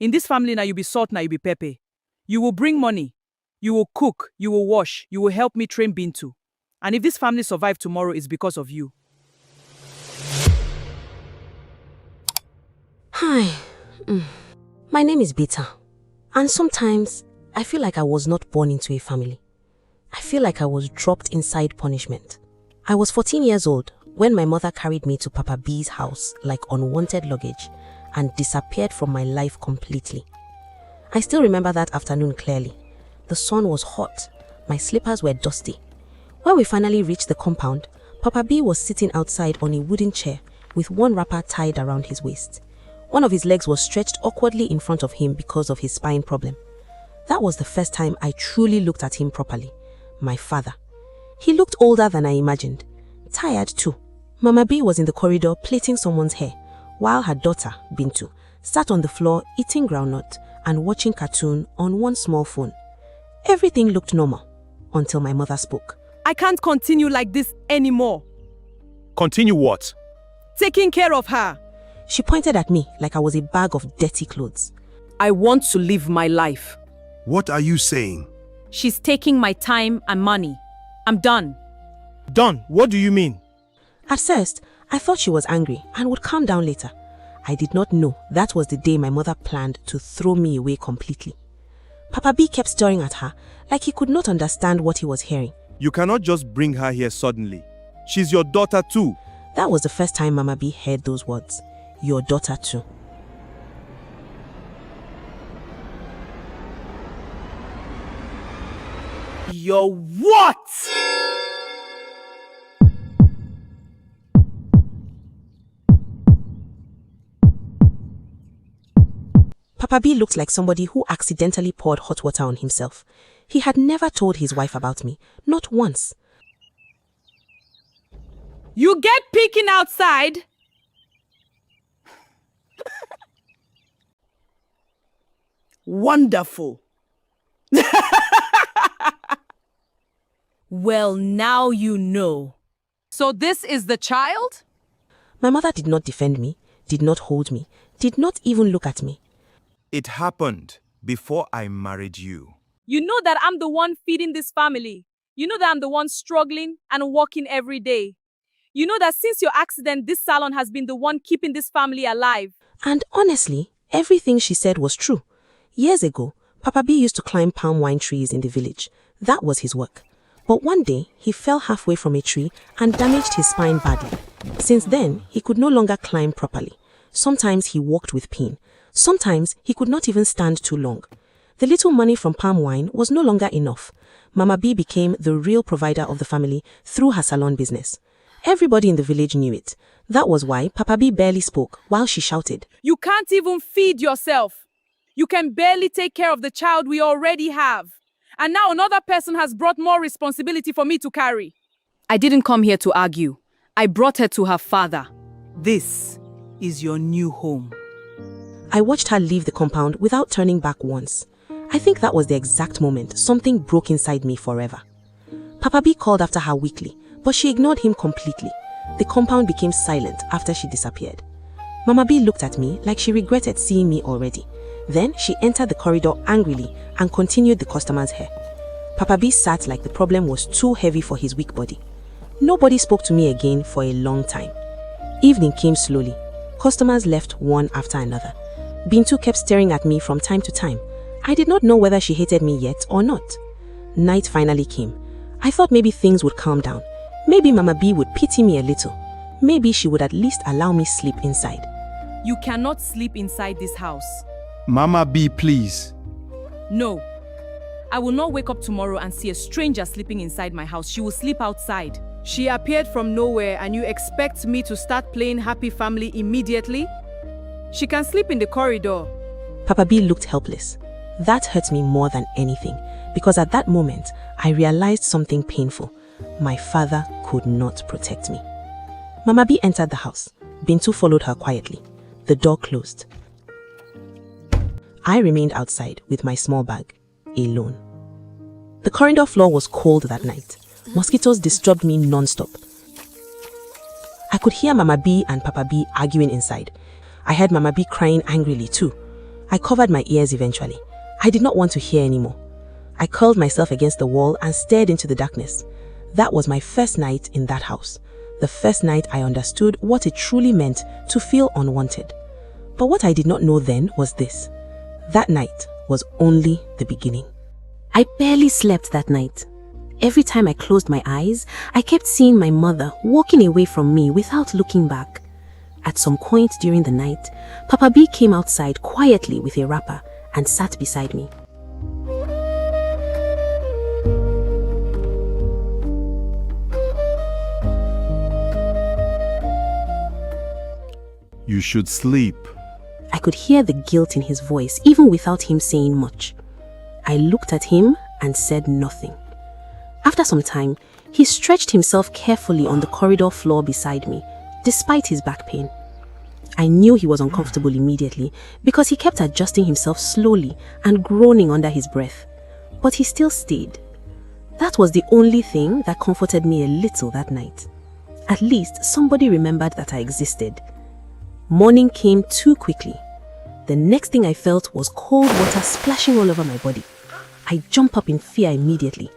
In this family now you be salt, now you be pepper. You will bring money. You will cook. You will wash. You will help me train Bintu. And if this family survive tomorrow, it's because of you. Hi. My name is Beta. And sometimes I feel like I was not born into a family. I feel like I was dropped inside punishment. I was 14 years old when my mother carried me to Papa B's house like unwanted luggage and disappeared from my life completely. I still remember that afternoon clearly. The sun was hot. My slippers were dusty. When we finally reached the compound, Papa B was sitting outside on a wooden chair with one wrapper tied around his waist. One of his legs was stretched awkwardly in front of him because of his spine problem. That was the first time I truly looked at him properly. My father. He looked older than I imagined. Tired too. Mama B was in the corridor plaiting someone's hair, while her daughter, Bintu, sat on the floor eating groundnut and watching cartoon on one small phone. Everything looked normal until my mother spoke. I can't continue like this anymore. Continue what? Taking care of her. She pointed at me like I was a bag of dirty clothes. I want to live my life. What are you saying? She's taking my time and money. I'm done. Done? What do you mean? At first, I thought she was angry and would calm down later. I did not know that was the day my mother planned to throw me away completely. Papa B kept staring at her like he could not understand what he was hearing. You cannot just bring her here suddenly. She's your daughter too. That was the first time Mama B heard those words. Your daughter too. Your what? Papa B looked like somebody who accidentally poured hot water on himself. He had never told his wife about me, not once. You get peeking outside? Wonderful. Well, now you know. So this is the child? My mother did not defend me, did not hold me, did not even look at me. It happened before I married you. You know that I'm the one feeding this family. You know that I'm the one struggling and working every day. You know that since your accident, this salon has been the one keeping this family alive. And honestly, everything she said was true. Years ago, Papa B used to climb palm wine trees in the village. That was his work. But one day, he fell halfway from a tree and damaged his spine badly. Since then, he could no longer climb properly. Sometimes he walked with pain. Sometimes he could not even stand too long. The little money from palm wine was no longer enough. Mama B became the real provider of the family through her salon business. Everybody in the village knew it. That was why Papa B barely spoke while she shouted, You can't even feed yourself. You can barely take care of the child we already have. And now another person has brought more responsibility for me to carry. I didn't come here to argue. I brought her to her father. This is your new home. I watched her leave the compound without turning back once. I think that was the exact moment something broke inside me forever. Papa B called after her weekly, but she ignored him completely. The compound became silent after she disappeared. Mama B looked at me like she regretted seeing me already. Then she entered the corridor angrily and continued the customer's hair. Papa B sat like the problem was too heavy for his weak body. Nobody spoke to me again for a long time. Evening came slowly. Customers left one after another. Bintu kept staring at me from time to time. I did not know whether she hated me yet or not. Night finally came. I thought maybe things would calm down. Maybe Mama B would pity me a little. Maybe she would at least allow me sleep inside. You cannot sleep inside this house. Mama B, please. No. I will not wake up tomorrow and see a stranger sleeping inside my house. She will sleep outside. She appeared from nowhere and you expect me to start playing happy family immediately? She can sleep in the corridor. Papa B looked helpless. That hurt me more than anything because at that moment, I realized something painful. My father could not protect me. Mama B entered the house. Bintu followed her quietly. The door closed. I remained outside with my small bag, alone. The corridor floor was cold that night. Mosquitoes disturbed me non-stop. I could hear Mama B and Papa B arguing inside. I heard Mama B crying angrily too. I covered my ears eventually. I did not want to hear anymore. I curled myself against the wall and stared into the darkness. That was my first night in that house. The first night I understood what it truly meant to feel unwanted. But what I did not know then was this. That night was only the beginning. I barely slept that night. Every time I closed my eyes, I kept seeing my mother walking away from me without looking back. At some point during the night, Papa B came outside quietly with a wrapper and sat beside me. You should sleep. I could hear the guilt in his voice even without him saying much. I looked at him and said nothing. After some time, he stretched himself carefully on the corridor floor beside me, despite his back pain. I knew he was uncomfortable immediately because he kept adjusting himself slowly and groaning under his breath. But he still stayed. That was the only thing that comforted me a little that night. At least somebody remembered that I existed. Morning came too quickly. The next thing I felt was cold water splashing all over my body. I jumped up in fear immediately.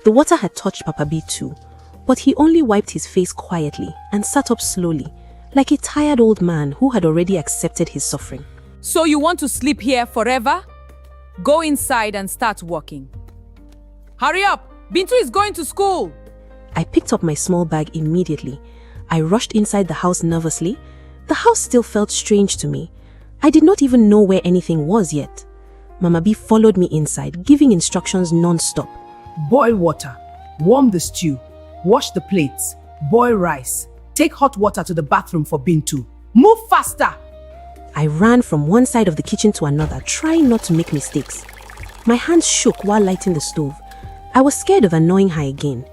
The water had touched Papa B too, but he only wiped his face quietly and sat up slowly, like a tired old man who had already accepted his suffering. So you want to sleep here forever? Go inside and start walking. Hurry up! Bintu is going to school! I picked up my small bag immediately. I rushed inside the house nervously. The house still felt strange to me. I did not even know where anything was yet. Mama B followed me inside, giving instructions non-stop. Boil water, warm the stew, wash the plates, boil rice, take hot water to the bathroom for Bintu. Move faster! I ran from one side of the kitchen to another, trying not to make mistakes. My hands shook while lighting the stove. I was scared of annoying her again.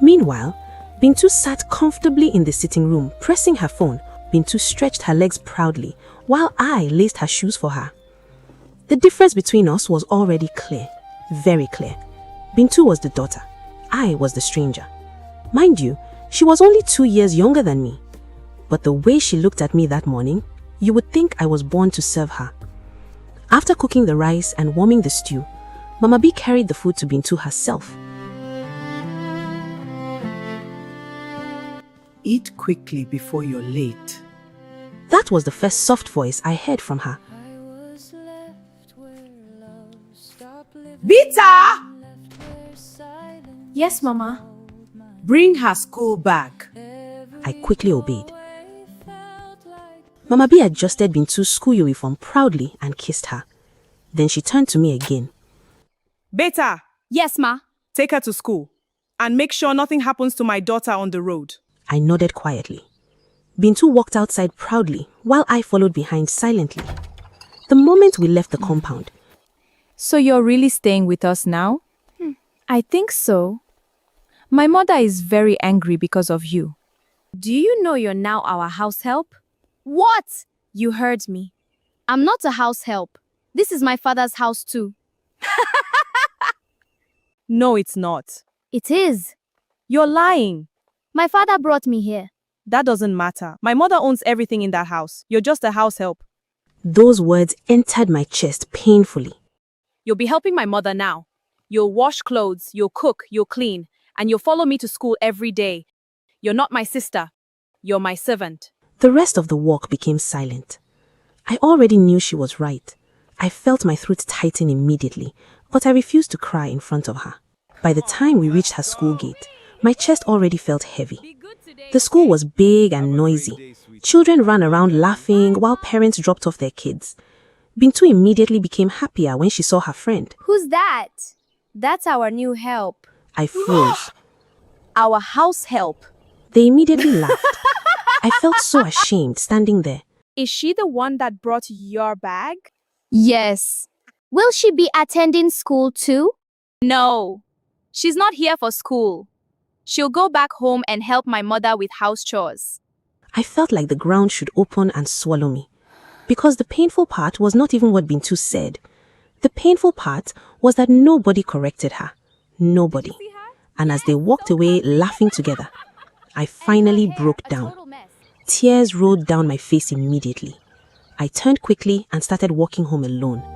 Meanwhile, Bintu sat comfortably in the sitting room, pressing her phone. Bintu stretched her legs proudly, while I laced her shoes for her. The difference between us was already clear, very clear. Bintu was the daughter. I was the stranger. Mind you, she was only 2 years younger than me. But the way she looked at me that morning, you would think I was born to serve her. After cooking the rice and warming the stew, Mama B carried the food to Bintu herself. Eat quickly before you're late. That was the first soft voice I heard from her. Bita! Yes, Mama. Bring her school bag. I quickly obeyed. Mama B adjusted Bintu's school uniform proudly and kissed her. Then she turned to me again. Beta, Yes, Ma. take her to school. And make sure nothing happens to my daughter on the road. I nodded quietly. Bintu walked outside proudly while I followed behind silently. The moment we left the compound, So you're really staying with us now? I think so. My mother is very angry because of you. Do you know you're now our house help? What? You heard me. I'm not a house help. This is my father's house too. No, it's not. It is. You're lying. My father brought me here. That doesn't matter. My mother owns everything in that house. You're just a house help. those words entered my chest painfully. You'll be helping my mother now. You'll wash clothes, you'll cook, you'll clean, and you'll follow me to school every day. You're not my sister. You're my servant. The rest of the walk became silent. I already knew she was right. I felt my throat tighten immediately, but I refused to cry in front of her. By the time we reached her school gate, my chest already felt heavy. The school was big and noisy. Children ran around laughing while parents dropped off their kids. Bintu immediately became happier when she saw her friend. Who's that? That's our new help. I froze. Our house help. They immediately laughed. I felt so ashamed standing there. Is she the one that brought your bag? Yes. Will she be attending school too? No. She's not here for school. She'll go back home and help my mother with house chores. I felt like the ground should open and swallow me. Because the painful part was not even what Bintu said. The painful part was that nobody corrected her. Nobody. And as they walked away laughing together, I finally broke down. Tears rolled down my face immediately. I turned quickly and started walking home alone.